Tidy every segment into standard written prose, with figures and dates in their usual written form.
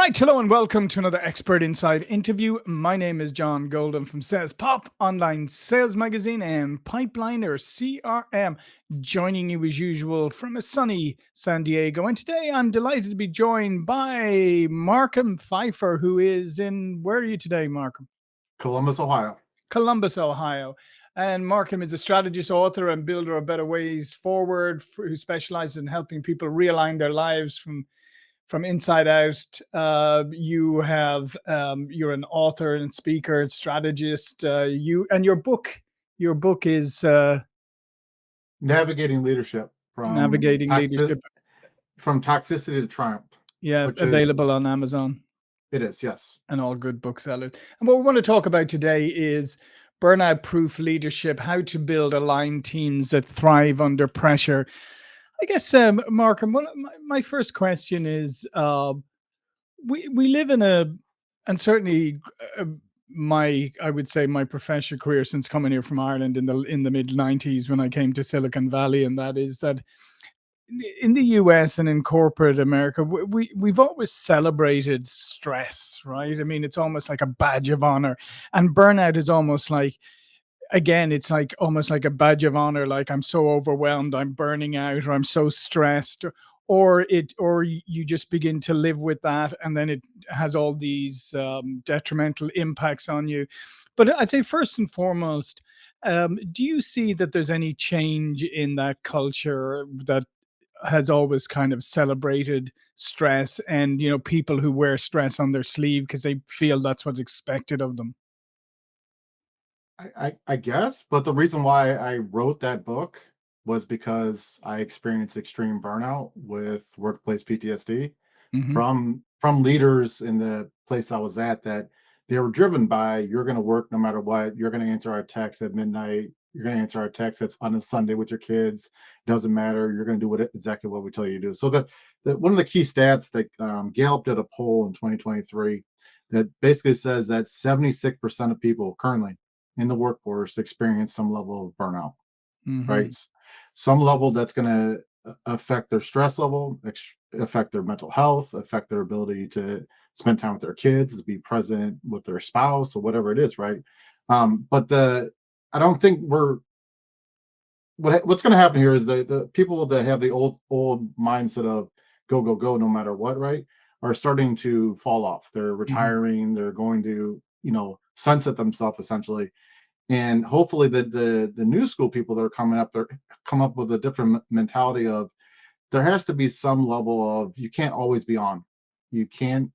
Right, hello and welcome to another Expert Inside interview. My name is John Golden from SalesPOP, online sales magazine and Pipeliner CRM, joining you as usual from a sunny San Diego. And today I'm delighted to be joined by Marchem Pfeiffer, who is in, where are you today, Marchem? Columbus, Ohio. Columbus, Ohio. And Marchem is a strategist, author, and builder of better ways forward, who specializes in helping people realign their lives from inside out. You're an author and speaker and strategist. Your book is Navigating leadership Navigating Leadership. from toxicity to triumph, Yeah, which is available on Amazon it is, yes. and all good booksellers. And what we want to talk about today is burnout-proof leadership, how to build aligned teams that thrive under pressure. I guess, Markham, my first question is, we live in and certainly I would say my professional career since coming here from Ireland in the mid 90s when I came to Silicon Valley, and that is that in the US and in corporate America, we've always celebrated stress, right? I mean, it's almost like a badge of honor, and burnout is almost like, again, it's like almost like a badge of honor, like I'm so overwhelmed, I'm burning out, or I'm so stressed, or you just begin to live with that, and then it has all these detrimental impacts on you. But I'd say first and foremost, do you see that there's any change in that culture that has always kind of celebrated stress, and people who wear stress on their sleeve because they feel that's what's expected of them? I guess, but the reason why I wrote that book was because I experienced extreme burnout with workplace PTSD Hmm. from leaders in the place I was at, that they were driven by, you're going to work no matter what, you're going to answer our text at midnight, you're going to answer our text that's on a Sunday with your kids, doesn't matter, you're going to do exactly what we tell you to do. So the one of the key stats that Gallup did a poll in 2023 that basically says that 76% of people currently in the workforce experience some level of burnout, Hmm. right? Some level that's going to affect their stress level, affect their mental health, affect their ability to spend time with their kids, to be present with their spouse, or whatever it is, right? But I don't think what's going to happen here is the people that have the old mindset of go go go no matter what, right, are starting to fall off. They're Hmm. retiring. They're going to sunset themselves essentially, and hopefully the new school people that are coming up, they're come up with a different mentality of, there has to be some level of, you can't always be on, you can't,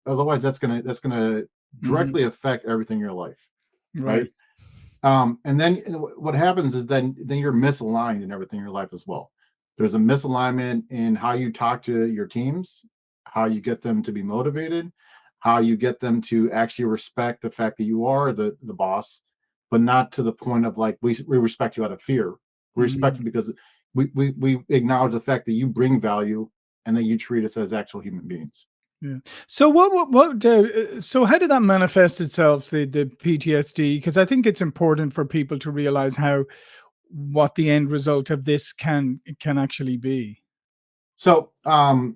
otherwise that's gonna Hmm. directly affect everything in your life, Right. right? And then what happens is then you're misaligned in everything in your life as well. There's a misalignment in how you talk to your teams, how you get them to be motivated, how you get them to actually respect the fact that you are the boss, but not to the point of like, we respect you out of fear. We respect Mhm. you because we acknowledge the fact that you bring value and that you treat us as actual human beings. Yeah. So so how did that manifest itself, the PTSD? Because I think it's important for people to realize how what the end result of this can actually be. So I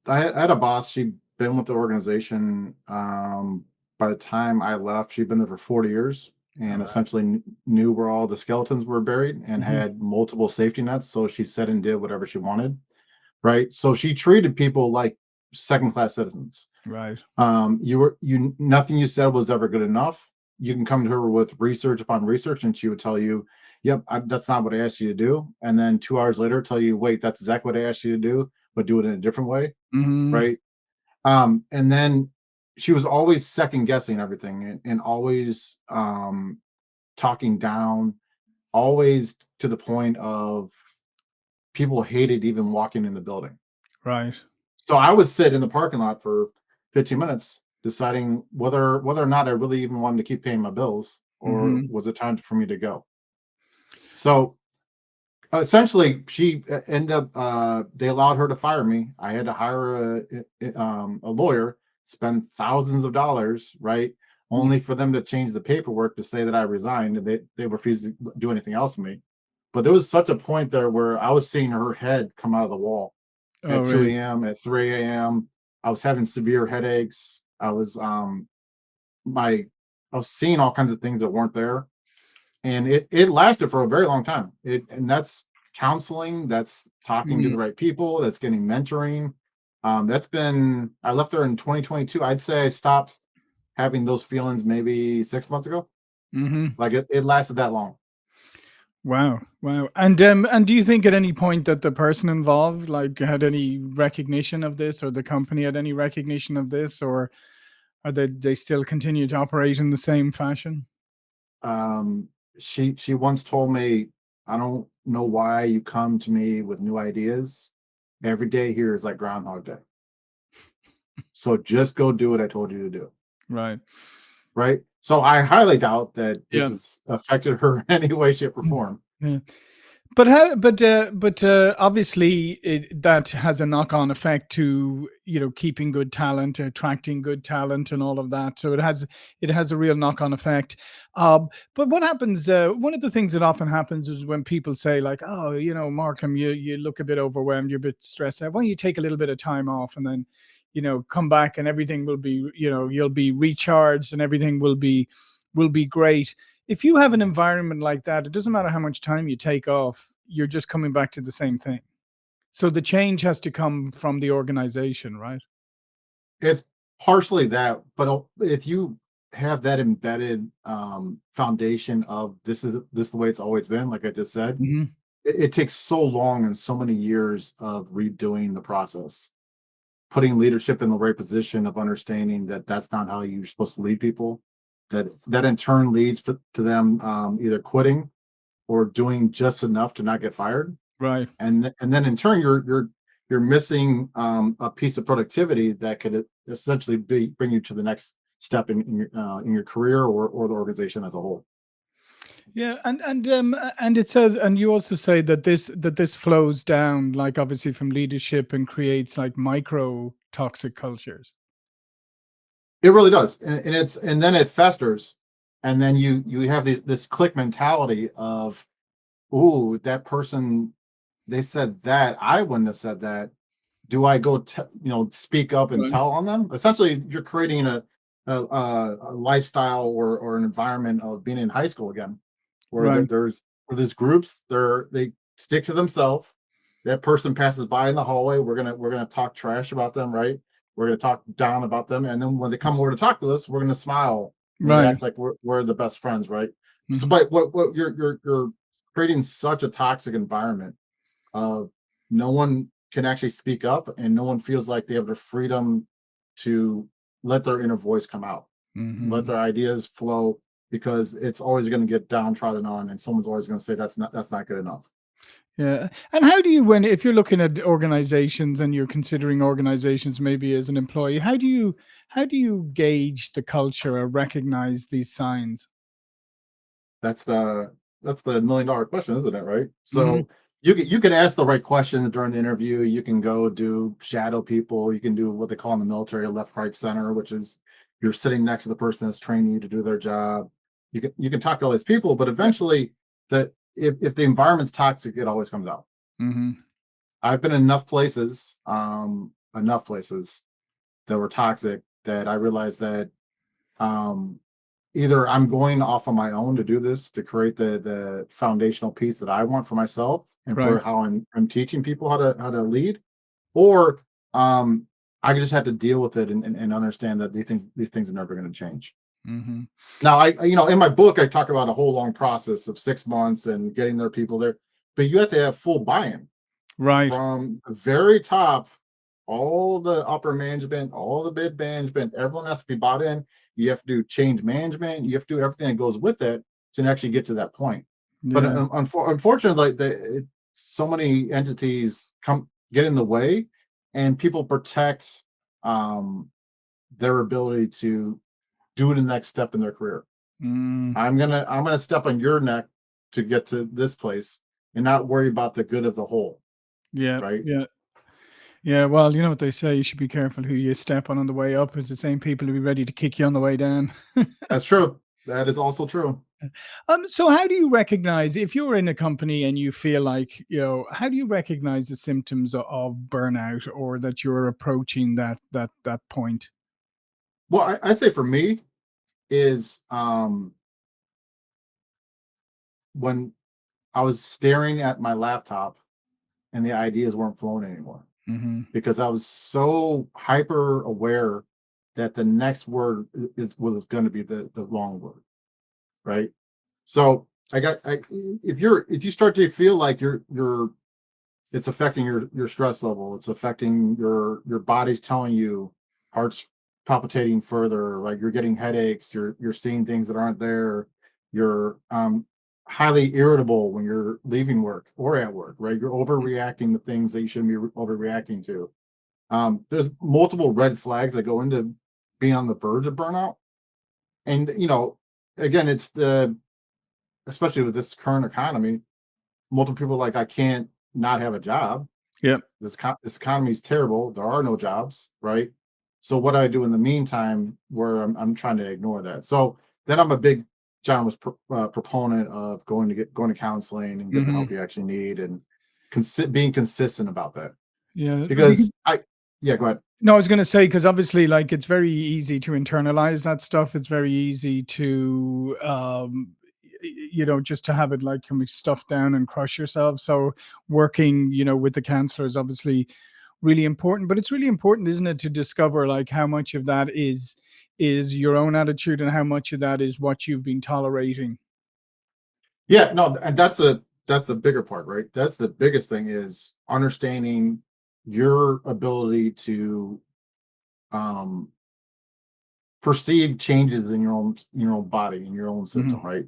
had a boss. She'd been with the organization. By the time I left, she'd been there for 40 years All and right. essentially knew where all the skeletons were buried and Mhm. had multiple safety nets. So she said and did whatever she wanted. Right. So she treated people like second class citizens. Right. Nothing you said was ever good enough. You can come to her with research upon research, and she would tell you, "Yep, that's not what I asked you to do." And then 2 hours later, tell you, "Wait, that's exactly what I asked you to do, but do it in a different way." Mhm. Right. And then she was always second guessing everything, and always talking down, always to the point of people hated even walking in the building. Right. So I would sit in the parking lot for 15 minutes deciding whether or not I really even wanted to keep paying my bills, or Mhm. was it time for me to go. So essentially, she ended up. They allowed her to fire me. I had to hire a lawyer, spend thousands of dollars, right, Mm. only for them to change the paperwork to say that I resigned, and they refused to do anything else to me. But there was such a point there where I was seeing her head come out of the wall Oh, at 2 really? a.m., at 3 a.m. I was having severe headaches. My I was seeing all kinds of things that weren't there, and it lasted for a very long time. And that's counseling, that's talking to Mm, the right people, that's getting mentoring. That's been I left there in 2022. I'd say I stopped having those feelings maybe 6 months ago. mhm. Like it lasted that long. Wow, wow. And do you think at any point that the person involved, like, had any recognition of this, or the company had any recognition of this, or are they still continue to operate in the same fashion? Um, she once told me, "I don't know why you come to me with new ideas. Every day here is like Groundhog Day. So just go do what I told you to do." Right. Right? So I highly doubt that this Yeah. has affected her in any way, shape, or Mm. form. Yeah. But how? But obviously, that has a knock-on effect to, keeping good talent, attracting good talent, and all of that. So it has a real knock-on effect. But what happens? One of the things that often happens is when people say, like, "Oh, Markham, you look a bit overwhelmed, you're a bit stressed out. Why don't you take a little bit of time off, and then, come back, and everything will be, you'll be recharged, and everything will be great." If you have an environment like that, it doesn't matter how much time you take off, you're just coming back to the same thing. So the change has to come from the organization, right? It's partially that, but if you have that embedded foundation of this is the way it's always been, like I just said, Hmm. it takes so long and so many years of redoing the process, putting leadership in the right position of understanding that that's not how you're supposed to lead people. That in turn leads to them either quitting or doing just enough to not get fired, Right. and then in turn you're missing a piece of productivity that could essentially bring you to the next step in your career or the organization as a whole. Yeah, and it says, and you also say that this flows down, like, obviously, from leadership, and creates, like, micro toxic cultures. It really does, and then it festers, and then you have this click mentality of, "Ooh, that person, they said that, I wouldn't have said that. Do I go speak up and Right. tell on them?" Essentially, you're creating a lifestyle or an environment of being in high school again, where Right. there's groups, they stick to themselves. That person passes by in the hallway, we're gonna talk trash about them, right? We're gonna talk down about them, and then when they come over to talk to us, we're gonna smile and Right. act like we're the best friends, right? So, Hmm. but what you're creating such a toxic environment of no one can actually speak up, and no one feels like they have the freedom to let their inner voice come out, let Hmm. their ideas flow, because it's always going to get downtrodden on, and someone's always going to say that's not good enough. Yeah. And how do you, when if you're looking at organizations and you're considering organizations maybe as an employee, how do you gauge the culture or recognize these signs? That's the $1 million question, isn't it? Right. Hmm. So you can ask the right questions during the interview. You can go do shadow people. You can do what they call in the military left, right, center, which is you're sitting next to the person that's training you to do their job. You can talk to all these people, but Yeah. eventually, if the environment's toxic, it always comes out. Hmm. I've been in enough places that were toxic that I realized that um, either I'm going off on my own to do this to create the foundational piece that I want for myself and Right. for how I'm teaching people how to lead, or I just have to deal with it and understand that these things are never going to change. Hmm. Now, in my book, I talk about a whole long process of 6 months and getting their people there, but you have to have full buy-in Right. from the very top, all the upper management, all the mid management, everyone has to be bought in. You have to do change management. You have to do everything that goes with it to actually get to that point. But Yeah. unfortunately, so many entities get in the way, and people protect um, their ability to do the next step in their career. Mm, I'm gonna step on your neck to get to this place and not worry about the good of the whole, yeah. right? Yeah. Yeah. Well, you know what they say, you should be careful who you step on the way up. It's the same people who be ready to kick you on the way down. That's true. That is also true. So how do you recognize if you're in a company and you feel like, how do you recognize the symptoms of burnout or that you're approaching that point? Well, I'd say for me is when I was staring at my laptop and the ideas weren't flowing anymore Hmm. because I was so hyper aware that the next word is was going to be the wrong word, right? So if you start to feel like you're it's affecting your stress level, it's affecting your body's telling you, heart's palpitating further, like you're getting headaches, you're seeing things that aren't there, you're highly irritable when you're leaving work or at work, right? You're overreacting to things that you shouldn't be overreacting to. There's multiple red flags that go into being on the verge of burnout. And again, it's the especially with this current economy, multiple people are like, I can't not have a job. Yeah. This economy is terrible. There are no jobs, right? So what do I do in the meantime where I'm trying to ignore that? So then I'm a big John was proponent of going to counseling and getting the Hmm. help you actually need and being consistent about that Yeah. because I yeah, go ahead. No, I was going to say, because obviously, like, it's very easy to internalize that stuff. It's very easy to, just to have it like can be stuffed down and crush yourself. So, working, with the counselor is obviously really important. But it's really important, isn't it, to discover like how much of that is your own attitude and how much of that is what you've been tolerating. Yeah, no, and that's the bigger part, right? That's the biggest thing is understanding your ability to um perceive changes in your own body in your own system, Hmm. right?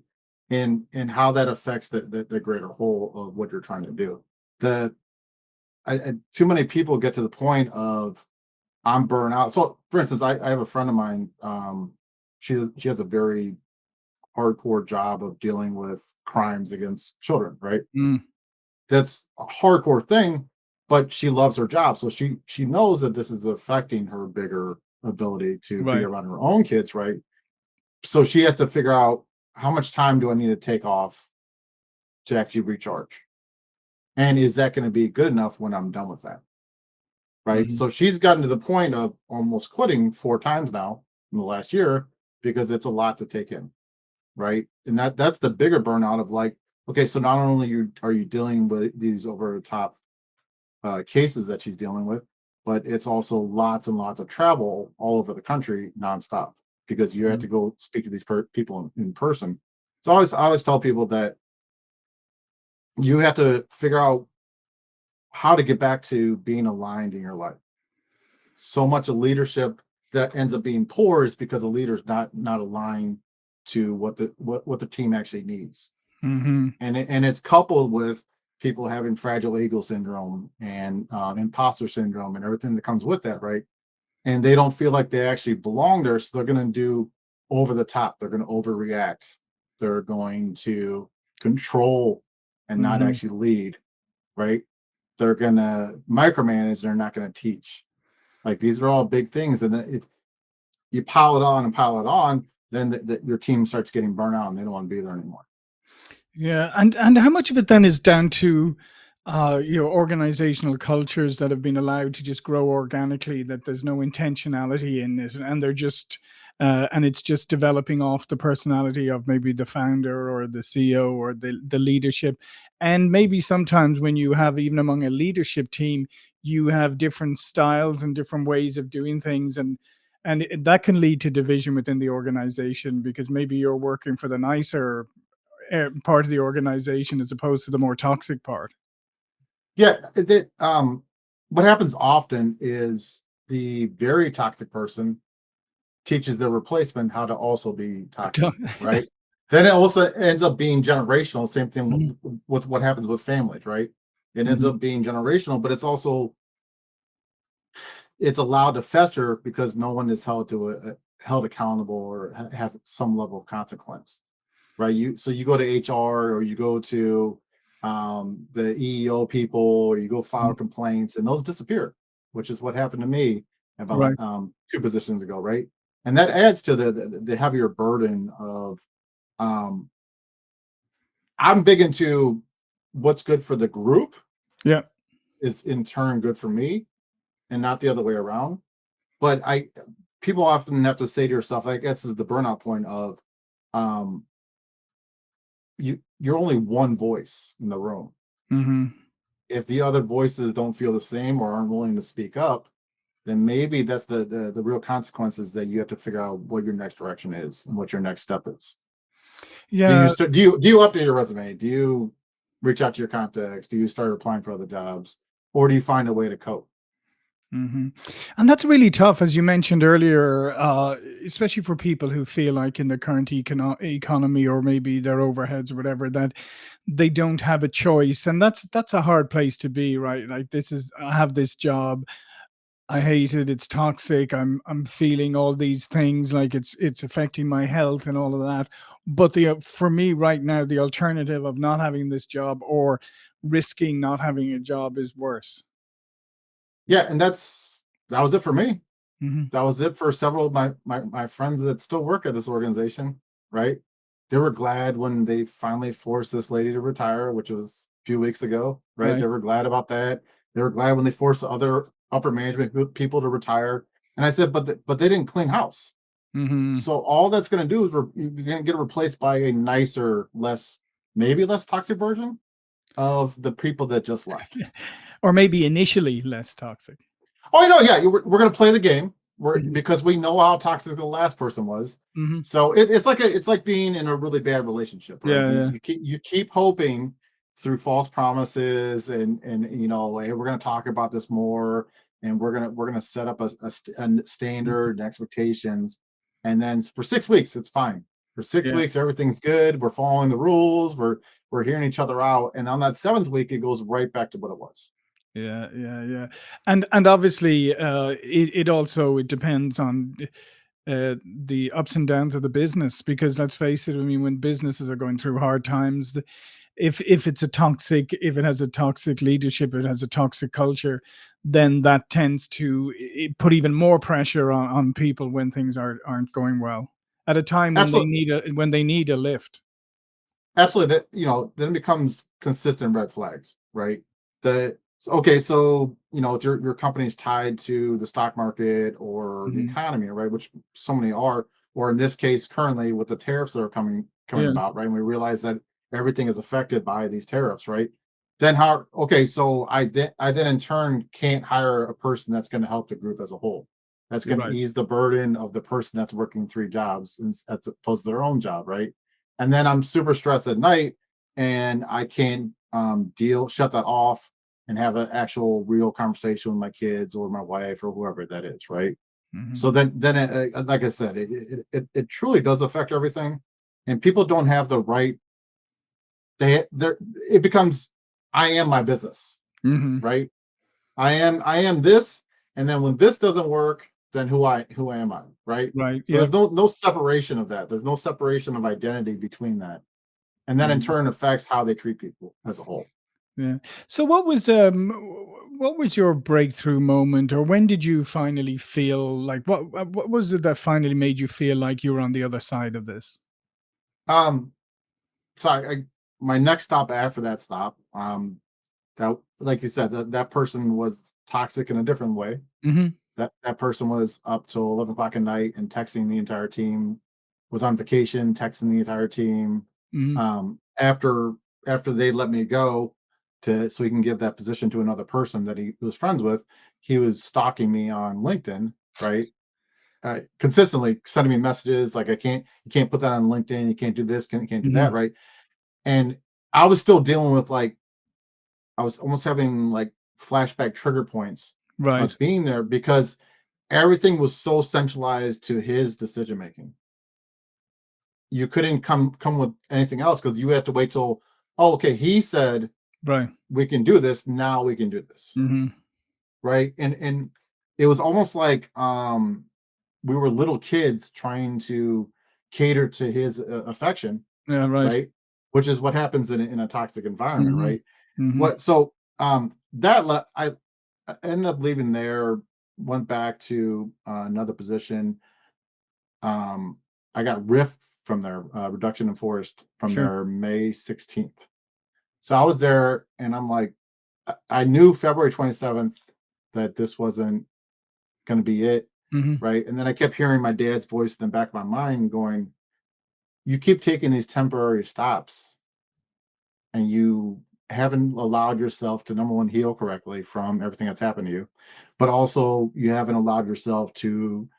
And how that affects the greater whole of what you're trying to do. The too many people get to the point of I'm burnt out. So for instance, I have a friend of mine, she has a very hardcore job of dealing with crimes against children, right? Mm. That's a hardcore thing, but she loves her job, so she knows that this is affecting her bigger ability to be Right. around her own kids, right? So she has to figure out how much time do I need to take off to actually recharge, and is that going to be good enough when I'm done with that, right? Hmm. So she's gotten to the point of almost quitting 4 times now in the last year because it's a lot to take in, right? And that's the bigger burnout of like, okay, so not only are you dealing with these over the top cases that she's dealing with, but it's also lots and lots of travel all over the country nonstop because you have to go speak to these people in person. So I always tell people that you have to figure out how to get back to being aligned in your life. So much of leadership that ends up being poor is because the leader's not aligned to what the team actually needs, Hmm. and it's coupled with people having fragile ego syndrome and imposter syndrome and everything that comes with that, right? And they don't feel like they actually belong there, so they're going to do over the top. They're going to overreact. They're going to control and not Hmm. actually lead, right? They're going to micromanage. They're not going to teach. Like these are all big things, and then if you pile it on and pile it on, then your team starts getting burnt out and they don't want to be there anymore. Yeah, and how much of it then is down to organizational cultures that have been allowed to just grow organically, that there's no intentionality in it, and they're just and it's just developing off the personality of maybe the founder or the CEO or the leadership. And maybe sometimes when you have, even among a leadership team, you have different styles and different ways of doing things, that can lead to division within the organization because maybe you're working for the nicer part of the organization as opposed to the more toxic part. Yeah, what happens often is the very toxic person teaches their replacement how to also be toxic, right? Then it also ends up being generational. Same thing Mhm, with what happens with families, right? It ends mhm, up being generational, but it's allowed to fester because no one is held accountable or have some level of consequence, right? You go to HR or you go to the EEO people or you go file mhm. complaints and those disappear, which is what happened to me about Right. 2 positions ago, right? And that adds to the heavier burden of I'm big into what's good for the group Yeah. is in turn good for me, and not the other way around. But people often have to say to yourself, I guess is the burnout point of, um, you're only one voice in the room. Hmm. If the other voices don't feel the same or aren't willing to speak up, then maybe that's the real consequences that you have to figure out what your next direction is and what your next step is. Yeah. Do you update your resume? Do you reach out to your contacts? Do you start applying for other jobs, or do you find a way to cope? Hmm. And that's really tough, as you mentioned earlier, especially for people who feel like in the current economy, or maybe their overheads or whatever, that they don't have a choice, and that's a hard place to be, right? Like, this is, I have this job, I hate it, it's toxic, I'm feeling all these things, like it's affecting my health and all of that. But for me right now, the alternative of not having this job or risking not having a job is worse. Yeah, and that was it for me. Hmm. That was it for several of my friends that still work at this organization, right? They were glad when they finally forced this lady to retire, which was a few weeks ago, right? They Right. were glad about that. They were glad when they forced the other upper management people to retire. And I said, but they didn't clean house. Hmm. So all that's going to do is you're going to get replaced by a nicer, maybe less toxic version of the people that just left. Or maybe initially less toxic. Oh, no, yeah, we're going to play the game. Hmm. Because we know how toxic the last person was. Hmm. So it's like being in a really bad relationship, right? Yeah, yeah. You keep hoping through false promises, and hey, we're going to talk about this more, and we're gonna set up a Mhm. standard and expectations, and then for 6 weeks it's fine. For six Yeah. weeks everything's good. We're following the rules. We're hearing each other out, and on that seventh week it goes right back to what it was. Yeah, yeah, yeah. And obviously, it also, it depends on the ups and downs of the business, because let's face it, I mean, when businesses are going through hard times, if it's a toxic, if it has a toxic leadership, it has a toxic culture, then that tends to put even more pressure on people when things aren't going well, at a time when Absolutely. they need a lift. Absolutely. That, then it becomes consistent red flags, right? Okay, so if your company's tied to the stock market or the Hmm. economy, right? Which so many are, or in this case, currently with the tariffs that are coming Yeah. about, right? And we realize that everything is affected by these tariffs, right? Then how? Okay, so I then in turn can't hire a person that's going to help the group as a whole. That's going to Right. ease the burden of the person that's working three jobs as opposed to their own job, right? And then I'm super stressed at night, and I can't shut that off and have an actual real conversation with my kids or my wife or whoever that is, right? Hmm. So then like I said, it truly does affect everything, and people don't have the right. It becomes, I am my business, Hmm. right? I am this, and then when this doesn't work, then who am I, right? Right. So Yeah. there's no separation of that. There's no separation of identity between that, and that in Mm. turn affects how they treat people as a whole. Yeah. So what was your breakthrough moment, or when did you finally feel like, what was it that finally made you feel like you were on the other side of this? Um, so my next stop after that stop, that like you said, that person was toxic in a different way. Hmm. That person was up till 11 o'clock at night and texting the entire team, was on vacation, texting the entire team. Hmm. After they let me go so he can give that position to another person that he was friends with, he was stalking me on LinkedIn, right? Consistently sending me messages like, you can't put that on LinkedIn, you can't do this, can't do that, Hmm. right? And I was still dealing with, like, I was almost having like flashback trigger points Right. of being there because everything was so centralized to his decision making. You couldn't come with anything else because you had to wait till, oh, okay, he said Right. we can do this, now we can do this, Hmm. right? And it was almost like we were little kids trying to cater to his affection, Yeah. Right. right? Which is what happens in a toxic environment, Hmm. right? Hmm. What so that I ended up leaving there, went back to another position. Um, I got riffed from their reduction in force from Sure. their May 16th. So I was there, and I'm like, I knew February 27th that this wasn't going to be it, Hmm. right? And then I kept hearing my dad's voice in the back of my mind going, "You keep taking these temporary stops, and you haven't allowed yourself to, number one, heal correctly from everything that's happened to you, but also you haven't allowed yourself to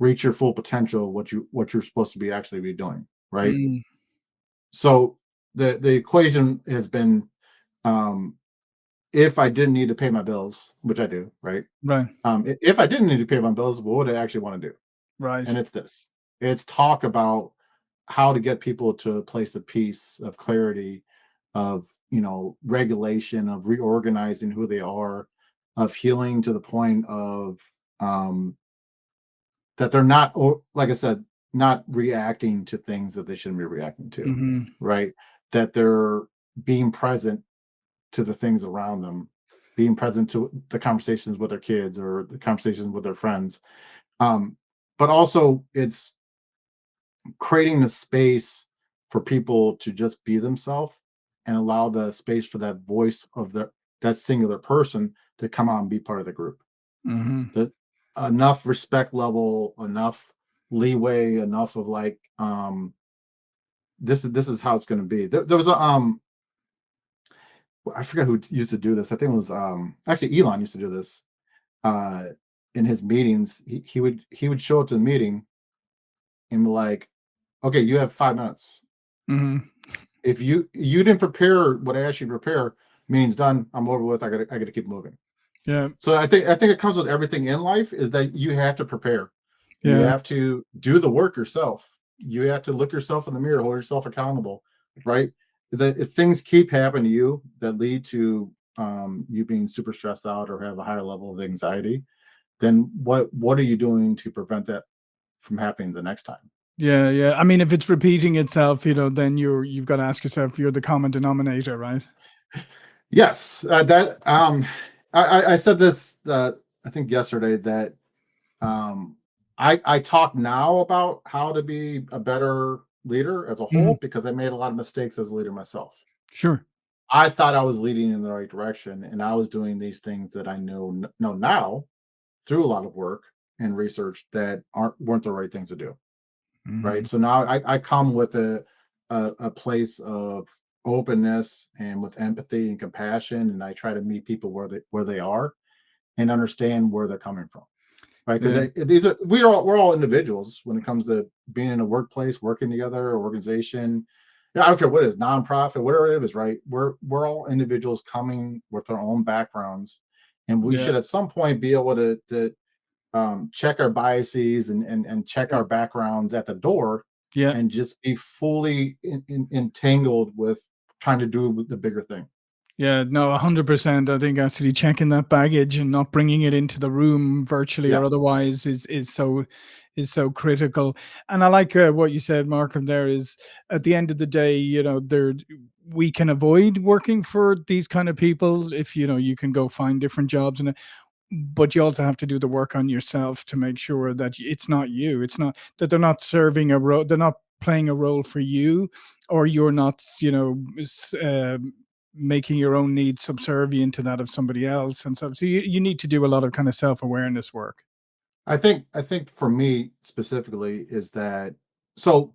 reach your full potential, what you're supposed to be actually be doing, right?" Mm. So the equation has been, um, if I didn't need to pay my bills, which I do, right? Right. If I didn't need to pay my bills, what would I actually want to do? Right. And it's this. It's talk about how to get people to a place of peace, of clarity, of regulation, of reorganizing who they are, of healing to the point of um, that they're not, like I said, not reacting to things that they shouldn't be reacting to, Hmm. right? That they're being present to the things around them, being present to the conversations with their kids or the conversations with their friends. Um, but also, it's creating the space for people to just be themselves and allow the space for that voice of that singular person to come out and be part of the group. Hmm. That enough respect level, enough leeway, enough of like, this is how it's going to be. There was a I forget who used to do this. I think it was actually Elon used to do this uh in his meetings. He would show up to the meeting and be like, "Okay, you have 5 minutes. Hmm. If you didn't prepare what I asked you to prepare, meeting's done. I'm over with. I gotta keep moving." Yeah. So I think it comes with everything in life, is that you have to prepare. You Yeah. have to do the work yourself. You have to look yourself in the mirror, hold yourself accountable, right? That if things keep happening to you that lead to you being super stressed out or have a higher level of anxiety, then what are you doing to prevent that from happening the next time? Yeah. Yeah. I mean, if it's repeating itself, then you've got to ask yourself, you're the common denominator, right? Yes, that I said this I think yesterday, that um, I talk now about how to be a better leader as a Hmm. whole, because I made a lot of mistakes as a leader myself. Sure. I thought I was leading in the right direction, and I was doing these things that I know now through a lot of work and research that weren't the right things to do. Hmm. Right. So now I come with a place of openness and with empathy and compassion, and I try to meet people where they are and understand where they're coming from. Right. Yeah. Because these are we're all individuals when it comes to being in a workplace, working together, organization. Yeah, I don't care what it is, nonprofit, whatever it is, right? We're all individuals coming with our own backgrounds, and we Yeah. should at some point be able to check our biases and check Yeah. our backgrounds at the door, Yeah. and just be fully entangled with trying to do the bigger thing. Yeah, no, 100%. I think actually checking that baggage and not bringing it into the room virtually Yeah, or otherwise is so critical. And I like what you said, Markham. There is, at the end of the day, there we can avoid working for these kind of people if you can go find different jobs, but you also have to do the work on yourself to make sure that it's not you. It's not that they're not serving a role. They're not playing a role for you, or you're not, making your own needs subservient to that of somebody else. And so you need to do a lot of kind of self-awareness work. I think for me specifically is that, so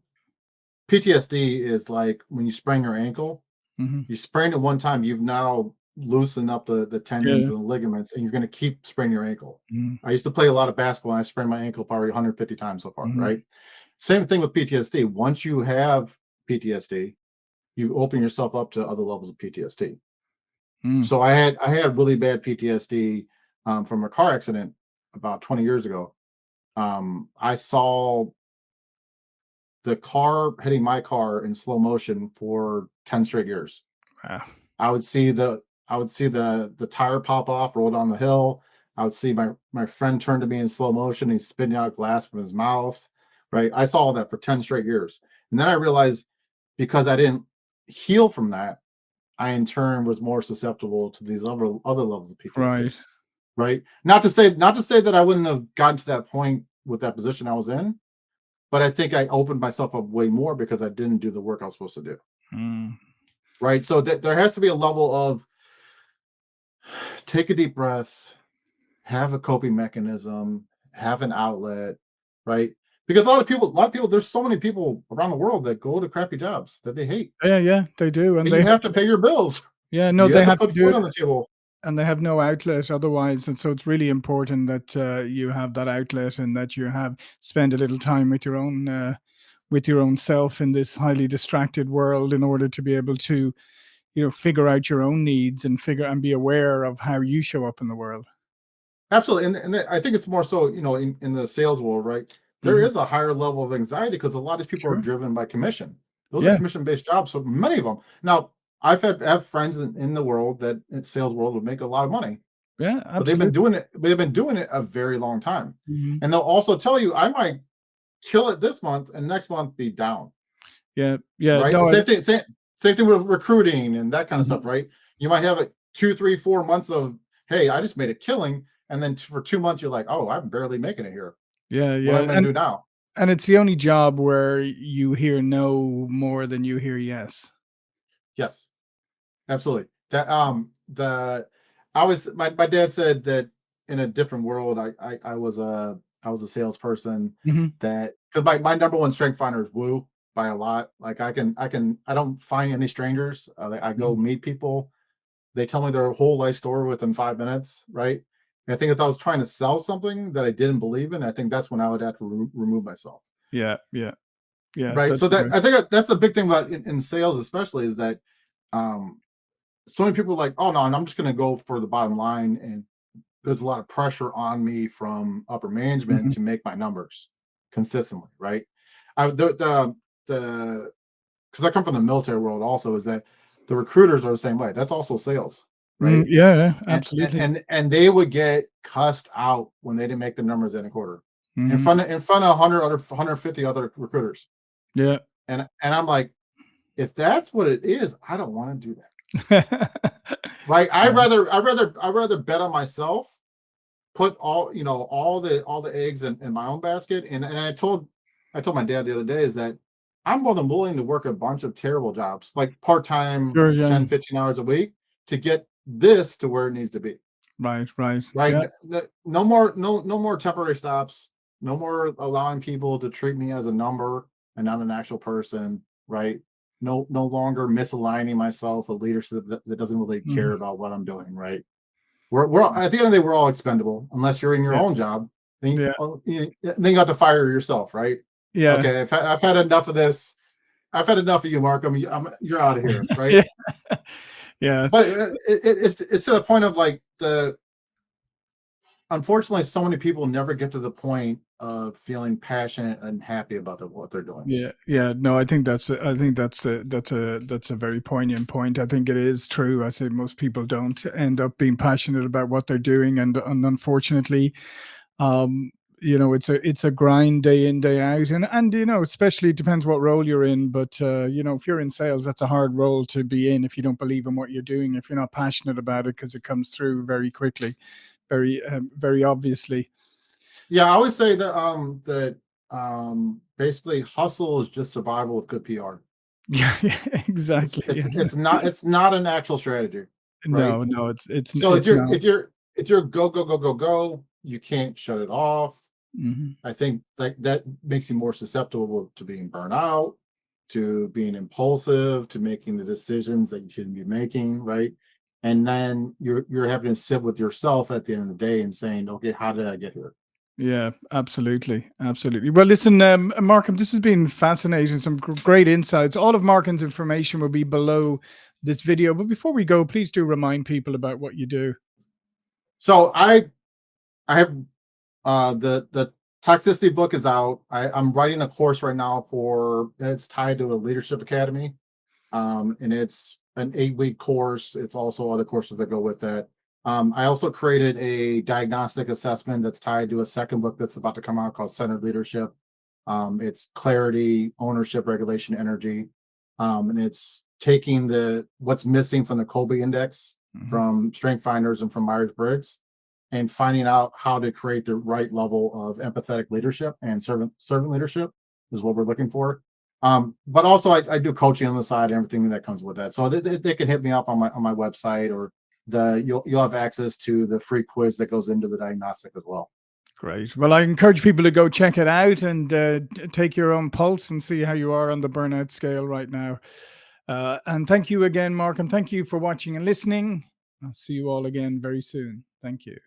PTSD is like when you sprain your ankle. Hmm. You sprained it one time, you've now loosened up the tendons Yeah. and the ligaments, and you're going to keep spraining your ankle. Hmm. I used to play a lot of basketball, and I sprained my ankle probably 150 times so far, Hmm. right? Same thing with PTSD. Once you have PTSD, you open yourself up to other levels of PTSD. Mm. So I had really bad PTSD from a car accident about 20 years ago. I saw the car hitting my car in slow motion for 10 straight years. Wow. I would see the tire pop off, roll down the hill. I would see my friend turn to me in slow motion. He's spitting out glass from his mouth. Right. I saw all that for 10 straight years. And then I realized, because I didn't heal from that, I in turn was more susceptible to these other levels of PTSD. Right. Right. Not to say that I wouldn't have gotten to that point with that position I was in, but I think I opened myself up way more because I didn't do the work I was supposed to do. Mm. Right. So there has to be a level of take a deep breath, have a coping mechanism, have an outlet, right? Because a lot of people, there's so many people around the world that go to crappy jobs that they hate. Yeah, yeah, they do, and And they you have have to pay your bills. yeah, no, You they have to have to put do food it, on the table. and they have no outlet otherwise, and so it's really important that you have that outlet and that you have spend a little time with your own self in this highly distracted world in order to be able to, figure out your own needs and figure and be aware of how you show up in the world. Absolutely. And I think it's more so, in the sales world, right? There Mhm. is a higher level of anxiety because a lot of these people are Sure. driven by commission. Those are Yeah. commission-based jobs. So many of them. Now, have friends in the world that in sales world would make a lot of money, Yeah, but they've been absolutely. doing it, a very long time. Mhm. And they'll also tell you, I might kill it this month and next month be down. Yeah, yeah, Right. no, Same thing with recruiting and that kind of stuff, mhm. right? You might have it 2, 3, 4 months of, hey, I just made a killing. And then for 2 months, you're like, oh, I'm barely making it here. Yeah, What am yeah, I going to do now? and it's the only job where you hear no more than you hear yes. Yes, absolutely. That the I was my dad said that in a different world, I was a salesperson Mhm, that because my number one strength finder is woo by a lot. Like I don't find any strangers. I go mhm. meet people. They tell me their whole life story within 5 minutes, right? And I think if I was trying to sell something that I didn't believe in, I think that's when I would have to remove myself. Yeah, yeah, yeah, Right. So that's that right. I think that's the big thing about in sales, especially, is that um, so many people are like, oh no, and I'm just going to go for the bottom line, and there's a lot of pressure on me from upper management Mhm. to make my numbers consistently, right? I the because I come from the military world also, is that the recruiters are the same way. That's also sales, Mm, right? yeah, yeah, And absolutely. they would get cussed out when they didn't make the numbers in a quarter Mhm. in front of 150 other recruiters. Yeah. And I'm like, if that's what it is, I don't want to do that. Right? Yeah. I'd rather bet on myself, put all the eggs in my own basket. And I told my dad the other day is that I'm more than willing to work a bunch of terrible jobs, like part-time, Sure, yeah. 10, 15 hours a week, to get this to where it needs to be. Right, right. Right? Yeah. No more temporary stops. No more allowing people to treat me as a number and not an actual person. Right? No longer misaligning myself with leadership that doesn't really Mhm. care about what I'm doing. Right? We're at the end of the day, we're all expendable unless you're in your Yeah, own job. yeah, Then you have to fire yourself. Right? yeah. Okay, I've had enough of this. I've had enough of you, Mark. You're out of here. Right? Yeah. Yeah. But it's to the point of like the unfortunately, so many people never get to the point of feeling passionate and happy about what they're doing. Yeah, yeah. No, I think that's a very poignant point. I think it is true. I say most people don't end up being passionate about what they're doing, and unfortunately, um, it's a grind day in day out, and especially it depends what role you're in. But if you're in sales, that's a hard role to be in if you don't believe in what you're doing, if you're not passionate about it, because it comes through very quickly, very obviously. Yeah, I always say that basically hustle is just survival with good PR. Yeah, yeah, exactly. Yeah. It's not an actual strategy, right? No, no, So it's not. if you're go go go go go, you can't shut it off. Mhm. I think that makes you more susceptible to being burnt out, to being impulsive, to making the decisions that you shouldn't be making, right? And then you're having to sit with yourself at the end of the day and saying, okay, how did I get here? Yeah, absolutely, absolutely. Well, listen, Markham, this has been fascinating. Some great insights. All of Markham's information will be below this video. But before we go, please do remind people about what you do. So I have the Toxicity book is out. I'm writing a course right now for it's tied to a leadership academy. And it's an 8-week course. It's also other courses that go with that. I also created a diagnostic assessment that's tied to a second book that's about to come out called Centered Leadership. It's clarity, ownership, regulation, energy, and it's taking the what's missing from the Colby Index, Mhm. from Strength Finders, and from Myers Briggs, and finding out how to create the right level of empathetic leadership and servant leadership is what we're looking for. But also I do coaching on the side and everything that comes with that. So they can hit me up on my website, or you'll have access to the free quiz that goes into the diagnostic as well. Great. Well, I encourage people to go check it out and take your own pulse and see how you are on the burnout scale right now. And thank you again, Mark, and thank you for watching and listening. I'll see you all again very soon. Thank you.